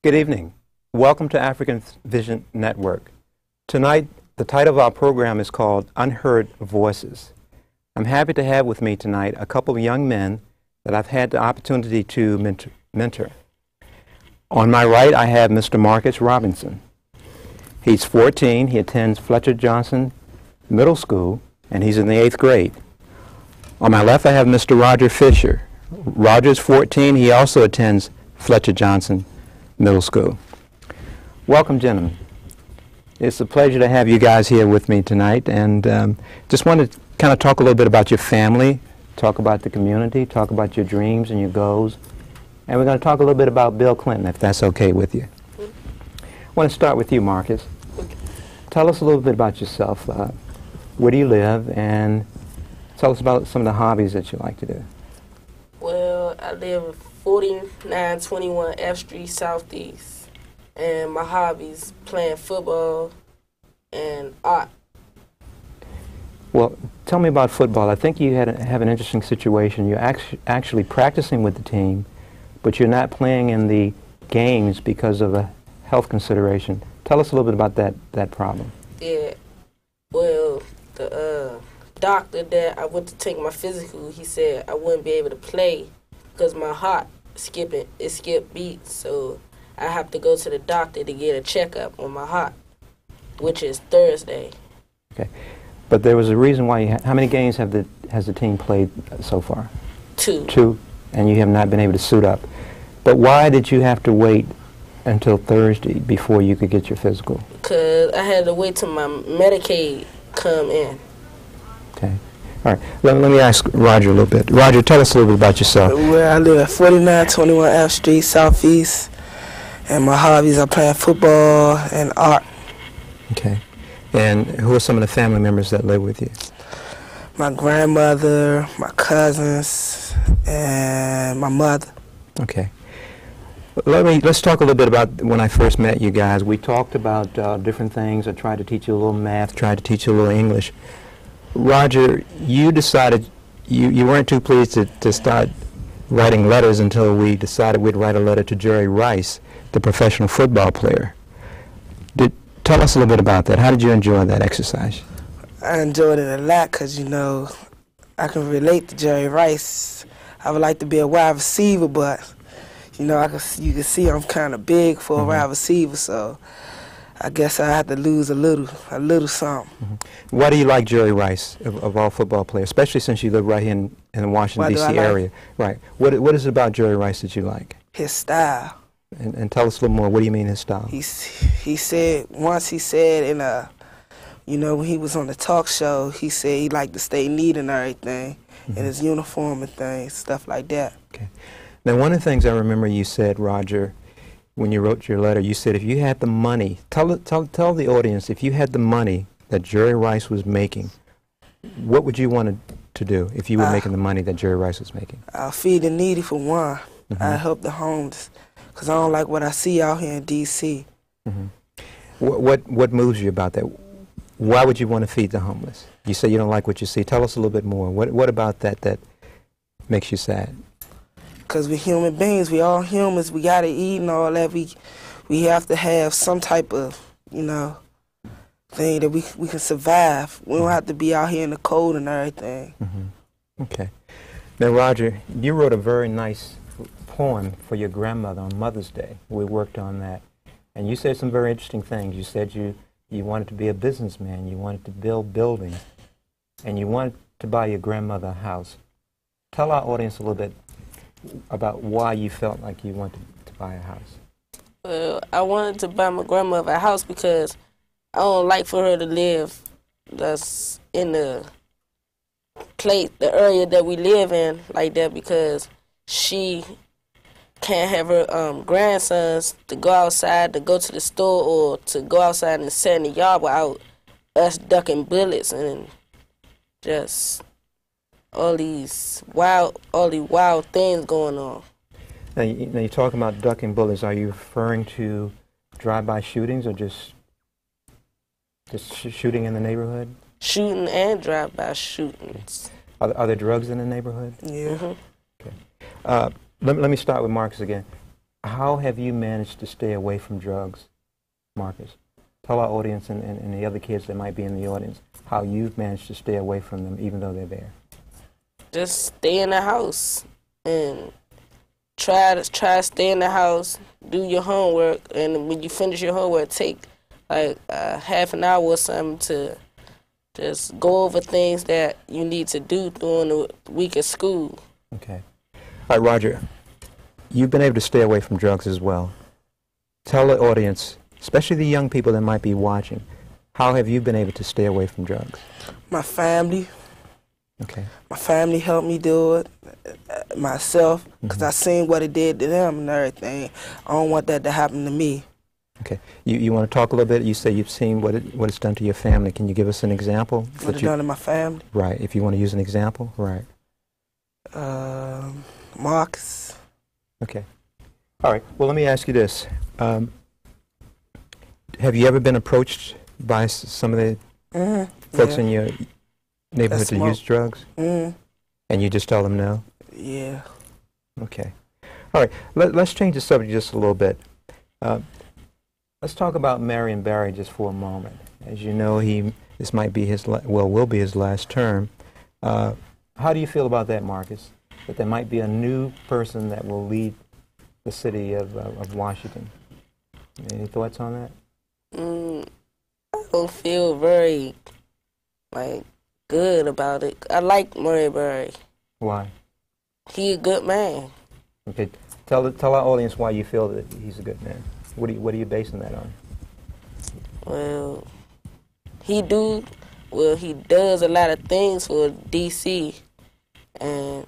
Good evening. Welcome to African Vision Network. Tonight, the title of our program is called Unheard Voices. I'm happy to have with me tonight a couple of young men that I've had the opportunity to mentor. On my right, I have Mr. Marcus Robinson. He's 14. He attends Fletcher Johnson Middle School, and he's in the 8th grade. On my left, I have Mr. Roger Fisher. Roger's 14. He also attends Fletcher Johnson Middle School. Welcome, gentlemen. It's a pleasure to have you guys here with me tonight, and just wanted to kind of talk a little bit about your family, talk about the community, talk about your dreams and your goals, and we're going to talk a little bit about Bill Clinton, if that's okay with you. I want to start with you, Marcus. Tell us a little bit about yourself. Where do you live, and tell us about some of the hobbies that you like to do. Well, I live at 4921 F Street Southeast, and my hobbies playing football and art. Well, tell me about football. I think you have an interesting situation. You're actually practicing with the team, but you're not playing in the games because of a health consideration. Tell us a little bit about that problem. Yeah, well, the doctor that I went to take my physical, he said I wouldn't be able to play because my heart skipped beats, so I have to go to the doctor to get a checkup on my heart, which is Thursday. Okay, but there was a reason why you how many games has the team played so far? 2. 2, and you have not been able to suit up. But why did you have to wait until Thursday before you could get your physical? Because I had to wait till my Medicaid come in. Okay. All right. Let me ask Roger a little bit. Roger, tell us a little bit about yourself. Well, I live at 4921 F Street Southeast, and my hobbies are playing football and art. Okay. And who are some of the family members that live with you? My grandmother, my cousins, and my mother. Okay. Let's talk a little bit about when I first met you guys. We talked about different things. I tried to teach you a little math, tried to teach you a little English. Roger, you decided you weren't too pleased to start writing letters until we decided we'd write a letter to Jerry Rice, the professional football player. Tell us a little bit about that. How did you enjoy that exercise? I enjoyed it a lot because, you know, I can relate to Jerry Rice. I would like to be a wide receiver, but, you know, you can see I'm kind of big for a wide receiver, so I guess I had to lose a little something. Why do you like Jerry Rice, of all football players, especially since you live right here in the Washington, D.C. area? Right. What is it about Jerry Rice that you like? His style. And tell us a little more. What do you mean his style? He said in a, you know, when he was on the talk show, he said he liked to stay neat and everything, in his uniform and things, stuff like that. Okay. Now, one of the things I remember you said, Roger, when you wrote your letter, you said if you had the money, tell the audience, if you had the money that Jerry Rice was making, what would you want to do if you were making the money that Jerry Rice was making? I'll feed the needy for one. I help the homeless, because I don't like what I see out here in D.C. What moves you about that? Why would you want to feed the homeless? You say you don't like what you see. Tell us a little bit more. What about that makes you sad? Because we're human beings. We all humans. We got to eat and all that. We have to have some type of, you know, thing that we can survive. We don't have to be out here in the cold and everything. Okay. Now, Roger, you wrote a very nice poem for your grandmother on Mother's Day. We worked on that. And you said some very interesting things. You said you wanted to be a businessman. You wanted to build buildings. And you wanted to buy your grandmother a house. Tell our audience a little bit about why you felt like you wanted to buy a house. Well, I wanted to buy my grandmother a house because I don't like for her to live that's in the area that we live in like that, because she can't have her grandsons to go outside to go to the store or to go outside and sit in the yard without us ducking bullets and just all these wild things going on. Now you're talking about ducking bullets. Are you referring to drive-by shootings or just shooting in the neighborhood? Shooting and drive-by shootings. Are there drugs in the neighborhood? Yeah. Okay. Let me start with Marcus again. How have you managed to stay away from drugs, Marcus? Tell our audience and the other kids that might be in the audience how you've managed to stay away from them even though they're there. Just stay in the house and try to stay in the house, do your homework, and when you finish your homework, take like half an hour or something to just go over things that you need to do during the week of school. Okay. All right, Roger, you've been able to stay away from drugs as well. Tell the audience, especially the young people that might be watching, how have you been able to stay away from drugs? My family. Okay. My family helped me do it, myself, because I seen what it did to them and everything. I don't want that to happen to me. Okay. You want to talk a little bit? You say you've seen what it's done to your family. Can you give us an example? What it done to my family? Right. If you want to use an example, right. Marcus. Okay. All right. Well, let me ask you this. Have you ever been approached by some of the folks in your neighborhood to use drugs? And you just tell them no? Yeah. Okay. All right. Let's change the subject just a little bit. Let's talk about Marion Barry just for a moment. As you know, this might be will be his last term. How do you feel about that, Marcus? That there might be a new person that will lead the city of Washington. Any thoughts on that? I don't feel very good about it. I like Marion Barry. Why? He a good man. Okay, tell our audience why you feel that he's a good man. What are you basing that on? Well, he does a lot of things for D.C. and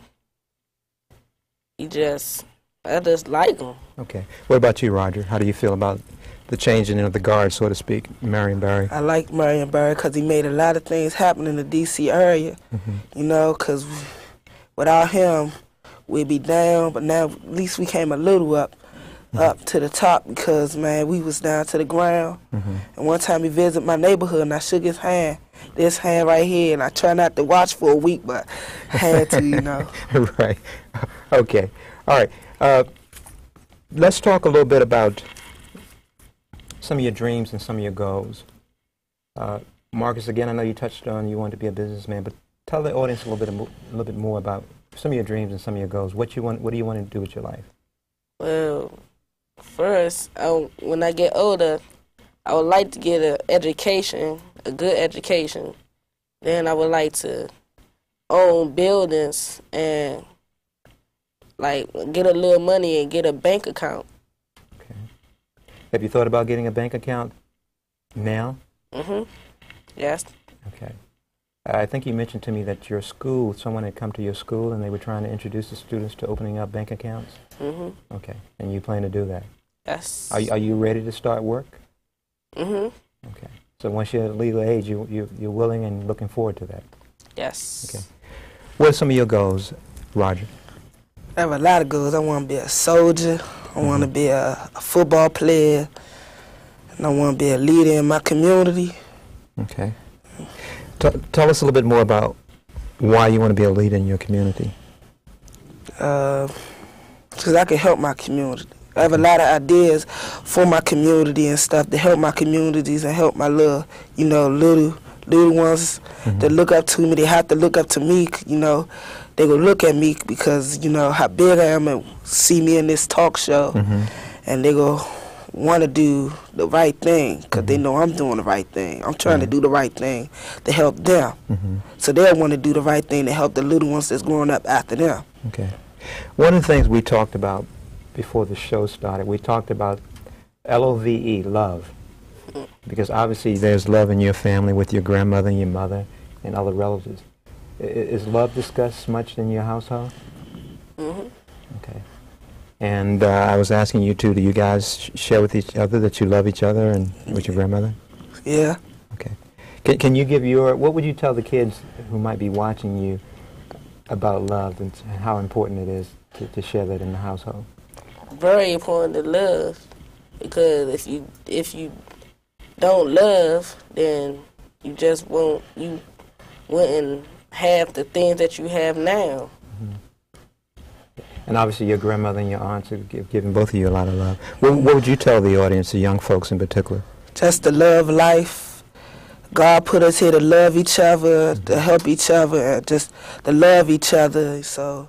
I just like him. Okay. What about you, Roger? How do you feel about the changing of the guard, so to speak, Marion Barry? I like Marion Barry because he made a lot of things happen in the D.C. area. You know, because without him, we'd be down. But now at least we came a little up to the top because, man, we was down to the ground. And one time he visited my neighborhood and I shook his hand, this hand right here, and I tried not to watch for a week, but had to, you know. Right. Okay. All right. Let's talk a little bit about some of your dreams and some of your goals. Marcus, again, I know you touched on you want to be a businessman, but tell the audience a little bit more about some of your dreams and some of your goals. What do you want to do with your life? Well, first, when I get older, I would like to get an education, a good education. Then I would like to own buildings and get a little money and get a bank account. Okay. Have you thought about getting a bank account now? Yes. Okay. I think you mentioned to me that your school, someone had come to your school and they were trying to introduce the students to opening up bank accounts? Okay. And you plan to do that? Yes. Are you ready to start work? Okay. So once you're at legal age, you're willing and looking forward to that? Yes. Okay. What are some of your goals, Roger? I have a lot of goals. I want to be a soldier. I want to be a football player. And I want to be a leader in my community. Okay. Tell us a little bit more about why you want to be a leader in your community. Because I can help my community. I have a lot of ideas for my community and stuff to help my communities and help my little ones that look up to me. They have to look up to me, you know. They will look at me because, you know, how big I am and see me in this talk show. And they go want to do the right thing because they know I'm doing the right thing. I'm trying to do the right thing to help them. So they'll want to do the right thing to help the little ones that's growing up after them. Okay. One of the things we talked about before the show started, we talked about LOVE, love. Because obviously there's love in your family with your grandmother and your mother and other relatives. Is love discussed much in your household? Okay. And I was asking you two, do you guys share with each other that you love each other and with your grandmother? Yeah. Okay. Can you give what would you tell the kids who might be watching you about love and how important it is to share that in the household? Very important to love, because if you don't love, then you wouldn't have the things that you have now. And obviously your grandmother and your aunts have given both of you a lot of love. What would you tell the audience, the young folks in particular? Just to love life. God put us here to love each other, to help each other, and just to love each other. So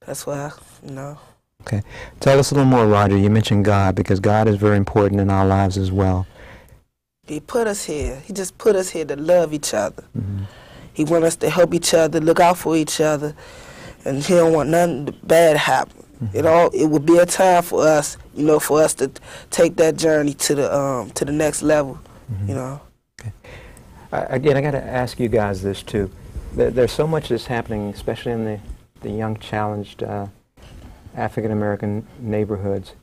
that's why, you know. Okay. Tell us a little more, Roger. You mentioned God, because God is very important in our lives as well. He put us here. He just put us here to love each other. He want us to help each other, look out for each other, and he don't want nothing bad to happen. It would be a time for us, you know, for us to take that journey to the next level, you know. Okay. Again, I got to ask you guys this too. There's so much that's happening, especially in the young, challenged African American neighborhoods.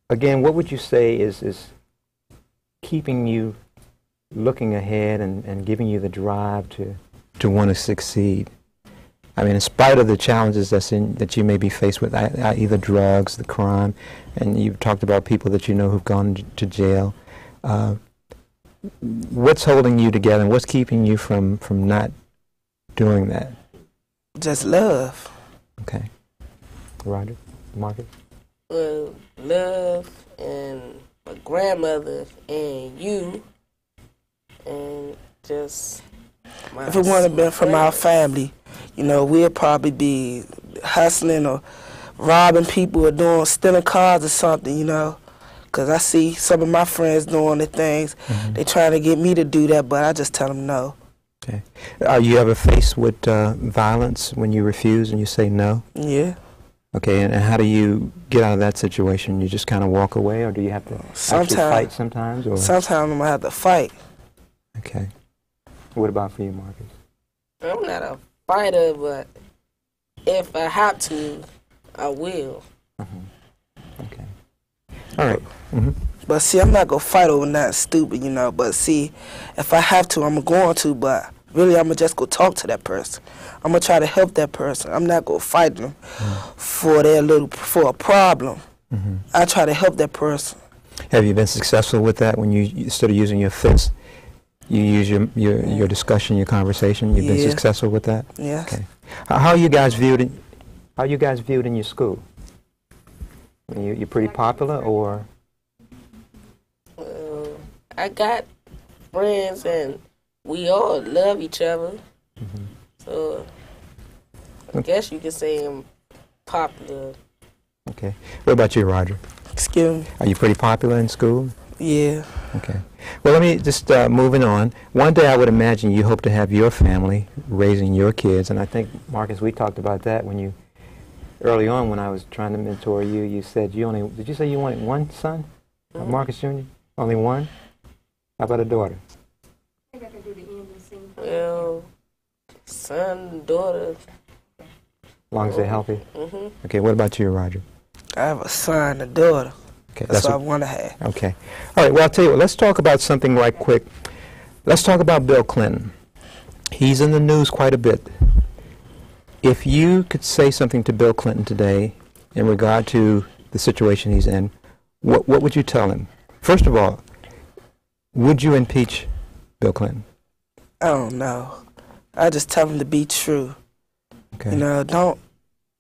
Again, what would you say is keeping you looking ahead and giving you the drive to want to succeed? I mean, in spite of the challenges that you may be faced with, either drugs, the crime, and you've talked about people that you know who've gone to jail. What's holding you together, and what's keeping you from not doing that? Just love. Okay. Roger? Marcus? Well, love and my grandmother and you and just my If it wouldn't have been from our family, you know, we'd probably be hustling or robbing people or stealing cars or something, you know. Because I see some of my friends doing the things. They trying to get me to do that, but I just tell them no. Okay. Are you ever faced with violence when you refuse and you say no? Yeah. Okay, and how do you get out of that situation? You just kind of walk away, or do you have to actually fight sometimes? Or? Sometimes I'm going to have to fight. Okay. What about for you, Marcus? I'm not a fighter, but if I have to, I will. Okay. All right. But see, I'm not going to fight over nothing stupid, you know. But see, if I have to, I'm going to. But really, I'm going to just go talk to that person. I'm going to try to help that person. I'm not going to fight them for a problem. I try to help that person. Have you been successful with that when you instead of using your fists, you use your discussion, your conversation? You've been successful with that? Yes. Okay. How are you guys viewed in your school? You're pretty popular, or? I got friends and we all love each other. So I guess you could say I'm popular. Okay. What about you, Roger? Excuse me? Are you pretty popular in school? Yeah. Okay. Well, let me just moving on. One day I would imagine you hope to have your family raising your kids, and I think, Marcus, we talked about that when you, early on when I was trying to mentor you, you said did you say you wanted one son? Marcus Jr.? Only one? How about a daughter? Well, son, daughter. As long as they're healthy? Okay, what about you, Roger? I have a son, a daughter. Okay, that's what I want to have. Okay. All right, well, I'll tell you what, let's talk about something right quick. Let's talk about Bill Clinton. He's in the news quite a bit. If you could say something to Bill Clinton today in regard to the situation he's in, what would you tell him? First of all, would you impeach Bill Clinton? I don't know. I just tell him to be true. Okay. You know,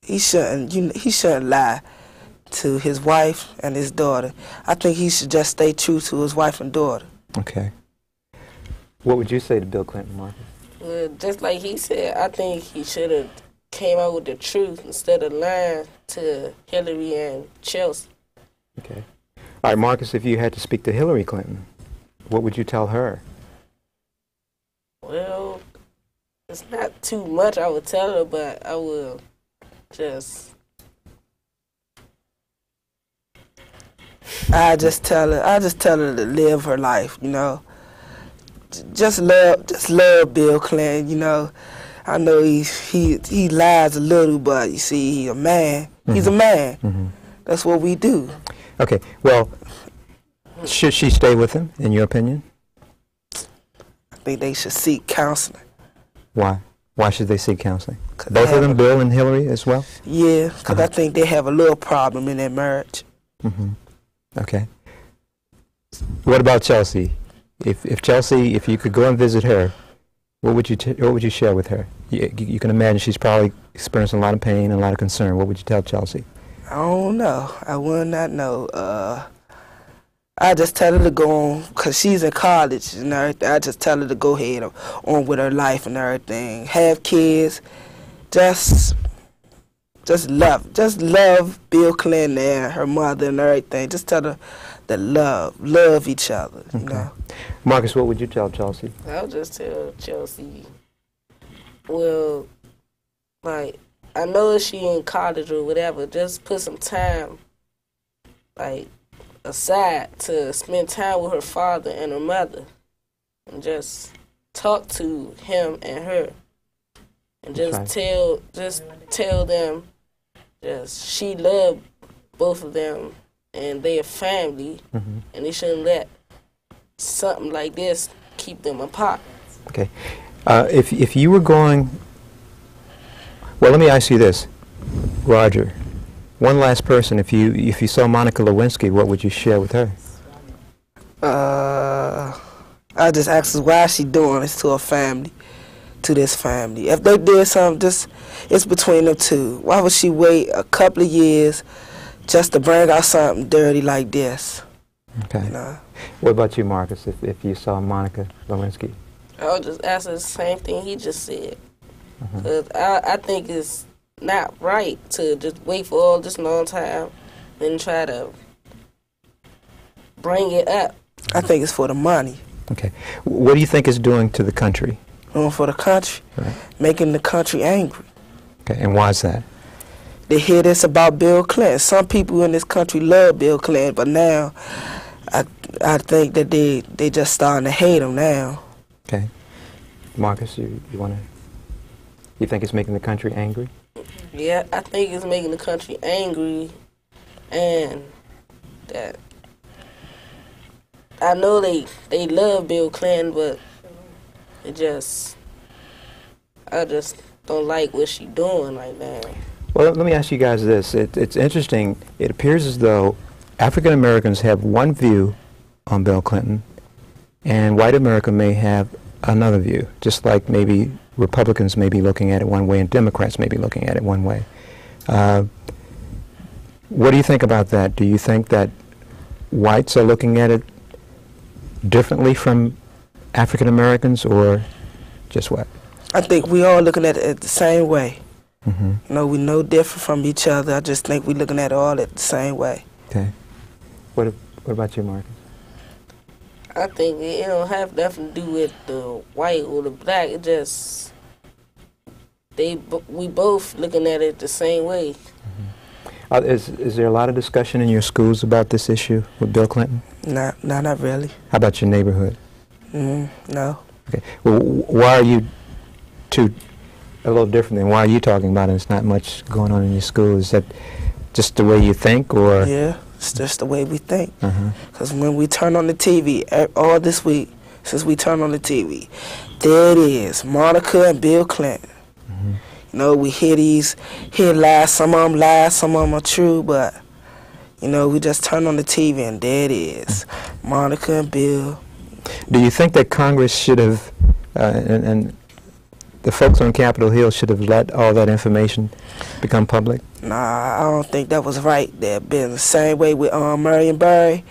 he shouldn't lie to his wife and his daughter. I think he should just stay true to his wife and daughter. Okay. What would you say to Bill Clinton, Marcus? Well, just like he said, I think he should have came out with the truth instead of lying to Hillary and Chelsea. Okay. All right, Marcus, if you had to speak to Hillary Clinton, what would you tell her? Well, it's not too much I would tell her, but I will just... I just tell her to live her life, you know. Just love Bill Clinton, you know. I know he lies a little, but you see, he's a man. He's a man. That's what we do. Okay, well, should she stay with him, in your opinion? I think they should seek counseling. Why? Why should they seek counseling? Both of them, Bill and Hillary, as well? Yeah, because I think they have a little problem in their marriage. Okay. What about Chelsea? If Chelsea, if you could go and visit her, what would you share with her? You can imagine she's probably experiencing a lot of pain and a lot of concern, what would you tell Chelsea? I don't know. I would not know. I just tell her to go on, because she's in college and everything. I just tell her to go ahead on with her life and everything. Have kids. Just love Bill Clinton and her mother and everything. Just tell her to love each other, you know. Marcus, what would you tell Chelsea? I'll just tell Chelsea, well, like, I know she in college or whatever, just put some time, like, aside to spend time with her father and her mother and just talk to him and her and just tell them she loved both of them and their family, and they shouldn't let something like this keep them apart. Okay. If you were going, well, let me ask you this, Roger. One last person. If you saw Monica Lewinsky, what would you share with her? I just ask her why she doing this to her family, to this family. If they did something, it's between them two. Why would she wait a couple of years just to bring out something dirty like this? Okay. You know? What about you, Marcus? If you saw Monica Lewinsky, I'll just ask her the same thing he just said. 'Cause I think it's not right to just wait for all this long time and try to bring it up. I think it's for the money. okay. What do you think it's doing to the country? For the country, Right. making the country angry. Okay, and why is that? They hear this about Bill Clinton. Some people in this country love Bill Clinton, but now I think that they just starting to hate him now. Okay. Marcus, you think it's making the country angry? Yeah, I think it's making the country angry, and that I know they love Bill Clinton, but I just don't like what she doing right now. Well, let me ask you guys this. It's interesting. It appears as though African Americans have one view on Bill Clinton, and white America may have another view, just like maybe Republicans may be looking at it one way and Democrats may be looking at it one way. What do you think about that? Do you think that whites are looking at it differently from African Americans, or just what? I think we all looking at it the same way. Mm-hmm. You know, we no different from each other. I just think we looking at it all at the same way. Okay. What about you, Marcus? I think it don't have nothing to do with the white or the black. It just we both looking at it the same way. Is there a lot of discussion in your schools about this issue with Bill Clinton? Not really. How about your neighborhood? No. Okay. Well, why are you two a little different? Than why are you talking about it? It's not much going on in your school. Is that just the way you think, or? Yeah, it's just the way we think. Uh-huh. Because when we turn on the TV, all this week, since we turned on the TV, there it is, Monica and Bill Clinton. Mm-hmm. You know, we hear lies, some of them lies, some of them are true, but, you know, we just turn on the TV and there it is, Monica and Bill. Do you think that Congress should have, and the folks on Capitol Hill should have let all that information become public? Nah, I don't think that was right. That been the same way with Marion Barry,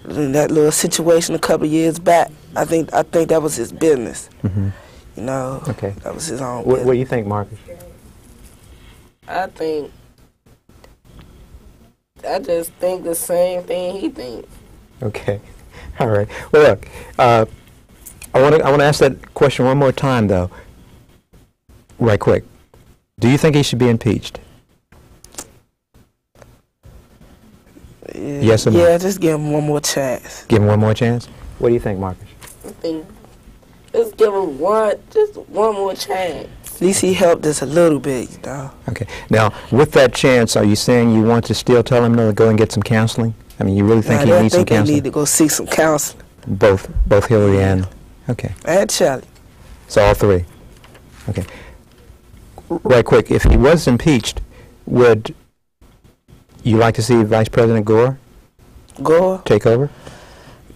in that little situation a couple of years back. I think that was his business. Mm-hmm. You know, okay. That was his own What business. do you think, Marcus? I just think the same thing he thinks. Okay. All right. Well, look, I want to ask that question one more time, though, right quick. Do you think he should be impeached? Yes or no? Yeah, just give him one more chance. Give him one more chance? What do you think, Marcus? I think just give him one more chance. At least he helped us a little bit, you know. Okay. Now, with that chance, are you saying you want to still tell him no to go and get some counseling? I mean, you really think he needs some counseling? They need to go seek some counseling. Both Hillary and... Okay. And Shelley. So all three. Okay. Right quick, if he was impeached, would you like to see Vice President Gore take over?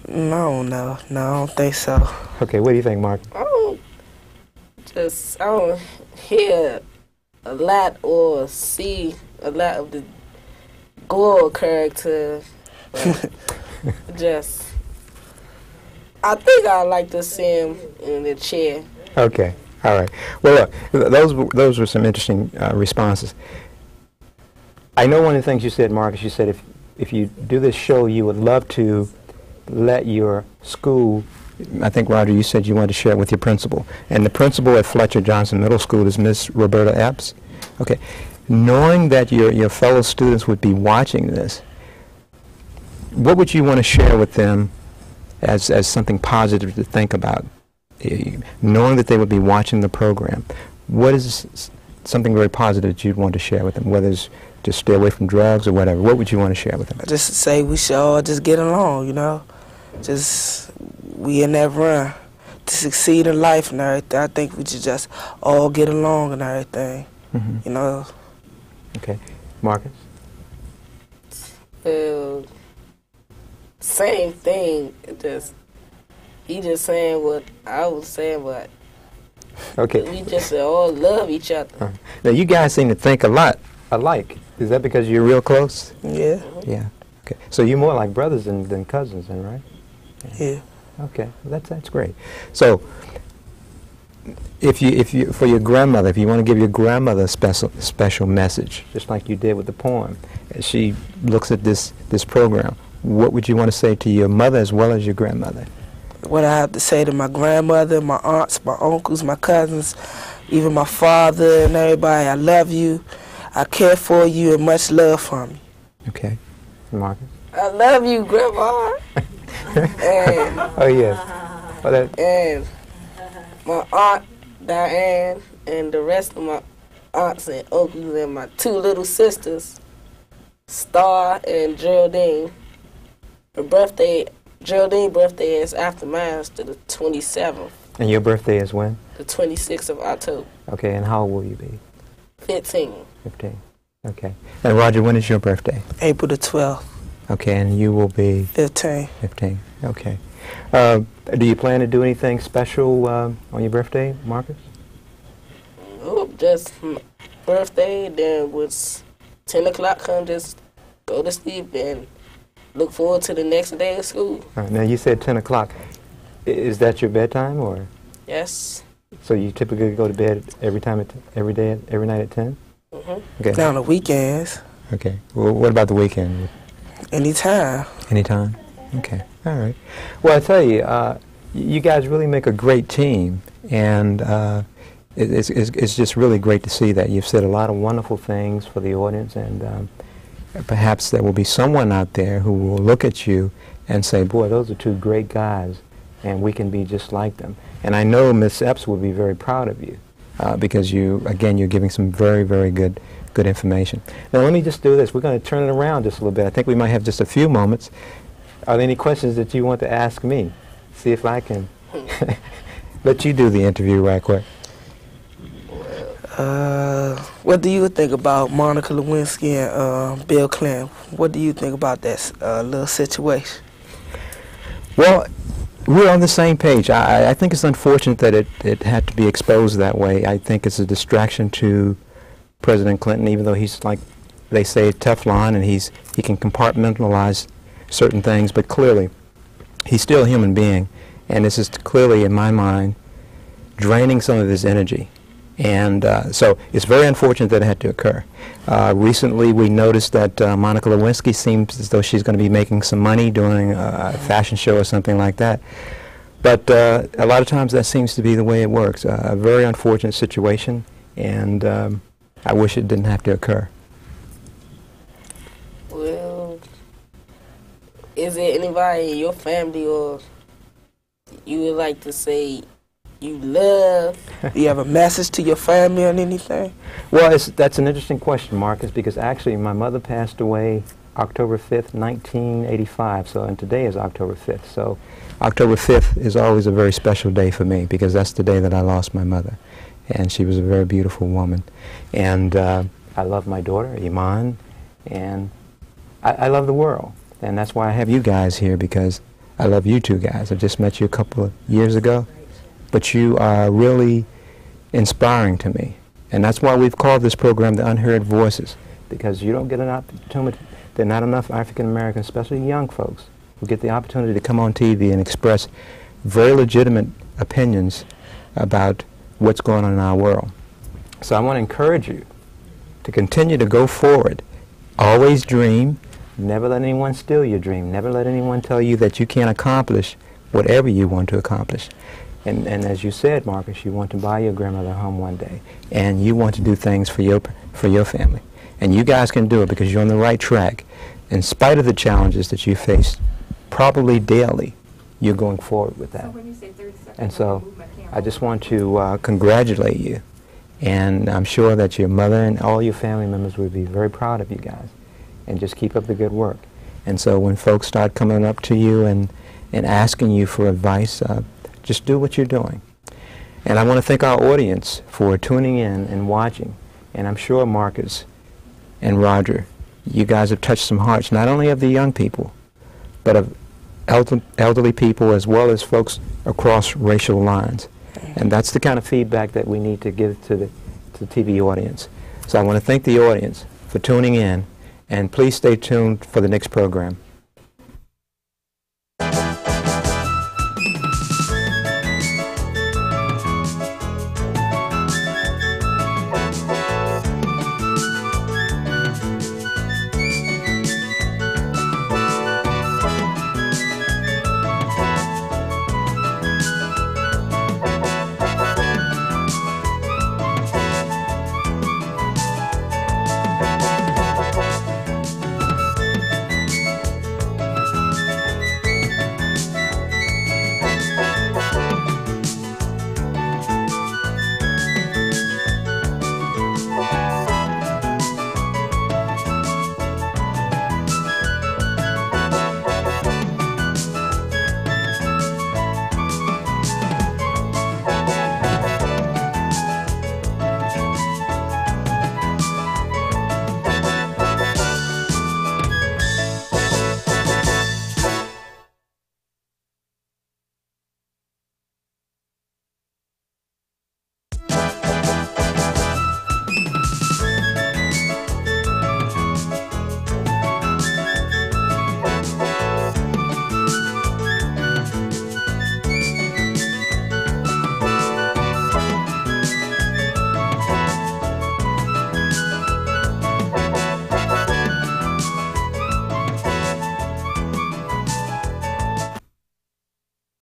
No, I don't think so. Okay, what do you think, Mark? I don't hear a lot or see a lot of the Gore character. Just, I think I'd like to see him in the chair. Okay, all right. Well, look, those were some interesting responses. I know one of the things you said, Marcus, you said if you do this show, you would love to let your school, I think, Roger, you said you wanted to share it with your principal. And the principal at Fletcher Johnson Middle School is Miss Roberta Epps. Okay. Knowing that your fellow students would be watching this, what would you want to share with them as something positive to think about? Knowing that they would be watching the program, what is something very positive that you'd want to share with them, whether it's just stay away from drugs or whatever? What would you want to share with them? Just say we should all just get along, you know. Just, we in that run to succeed in life and everything. I think we should just all get along and everything, you know. Okay. Marcus? Same thing. He just saying what I was saying, but okay. We just all love each other. Now, you guys seem to think a lot alike. Is that because you're real close? Yeah. Yeah. Okay. So you're more like brothers than cousins, then, right? Yeah. Okay. That's great. So, if you for your grandmother, if you want to give your grandmother a special message, just like you did with the poem, as she looks at this program, what would you want to say to your mother as well as your grandmother? What I have to say to my grandmother, my aunts, my uncles, my cousins, even my father and everybody, I love you, I care for you, and much love from you. Okay. Marcus? I love you, Grandma. And, oh, yes. And my aunt, Diane, and the rest of my aunts and uncles and my two little sisters, Star and Geraldine. Geraldine's birthday is after mine, to the 27th. And your birthday is when? The 26th of October. Okay, and how old will you be? 15. 15. Okay. And Roger, when is your birthday? April the 12th. Okay, and you will be? 15. 15. Okay. Do you plan to do anything special on your birthday, Marcus? Oh, just my birthday, then was 10 o'clock come, just go to sleep and look forward to the next day of school. All right, now you said 10 o'clock. Is that your bedtime, or? Yes. So you typically go to bed every night at 10? Okay. Down the weekends. Okay. Well, what about the weekend? Anytime. Anytime? Okay. All right. Well, I tell you, you guys really make a great team, and it's just really great to see that. You've said a lot of wonderful things for the audience, and perhaps there will be someone out there who will look at you and say, boy, those are two great guys, and we can be just like them. And I know Miss Epps will be very proud of you because you're giving some very, very good information. Now, let me just do this. We're going to turn it around just a little bit. I think we might have just a few moments. Are there any questions that you want to ask me? See if I can let you do the interview right quick. What do you think about Monica Lewinsky and Bill Clinton? What do you think about that little situation? Well, we're on the same page. I think it's unfortunate that it had to be exposed that way. I think it's a distraction to President Clinton, even though he's, like they say, Teflon, and he can compartmentalize certain things, but clearly he's still a human being, and this is clearly, in my mind, draining some of his energy. And so it's very unfortunate that it had to occur. Recently we noticed that Monica Lewinsky seems as though she's going to be making some money doing a fashion show or something like that. But a lot of times that seems to be the way it works. A very unfortunate situation, and I wish it didn't have to occur. Well, is there anybody in your family or you would like to say you love? Do you have a message to your family or anything? Well, that's an interesting question, Marcus, because actually my mother passed away October 5th, 1985, and today is October 5th. So October 5th is always a very special day for me because that's the day that I lost my mother. And she was a very beautiful woman. And I love my daughter, Iman, and I love the world. And that's why I have you guys here, because I love you two guys. I just met you a couple of years ago. But you are really inspiring to me. And that's why we've called this program the Unheard Voices, because you don't get an opportunity. There are not enough African Americans, especially young folks, who get the opportunity to come on TV and express very legitimate opinions about what's going on in our world. So I want to encourage you to continue to go forward. Always dream. Never let anyone steal your dream. Never let anyone tell you that you can't accomplish whatever you want to accomplish. And as you said, Marcus, you want to buy your grandmother a home one day, and you want to do things for your family. And you guys can do it because you're on the right track. In spite of the challenges that you face, probably daily, you're going forward with that. So when you say 30 seconds, and so I just want to congratulate you. And I'm sure that your mother and all your family members would be very proud of you guys. And just keep up the good work. And so when folks start coming up to you and asking you for advice, just do what you're doing. And I want to thank our audience for tuning in and watching. And I'm sure Marcus and Roger, you guys have touched some hearts, not only of the young people, but of elderly people as well as folks across racial lines. And that's the kind of feedback that we need to give to the TV audience. So I want to thank the audience for tuning in, and please stay tuned for the next program.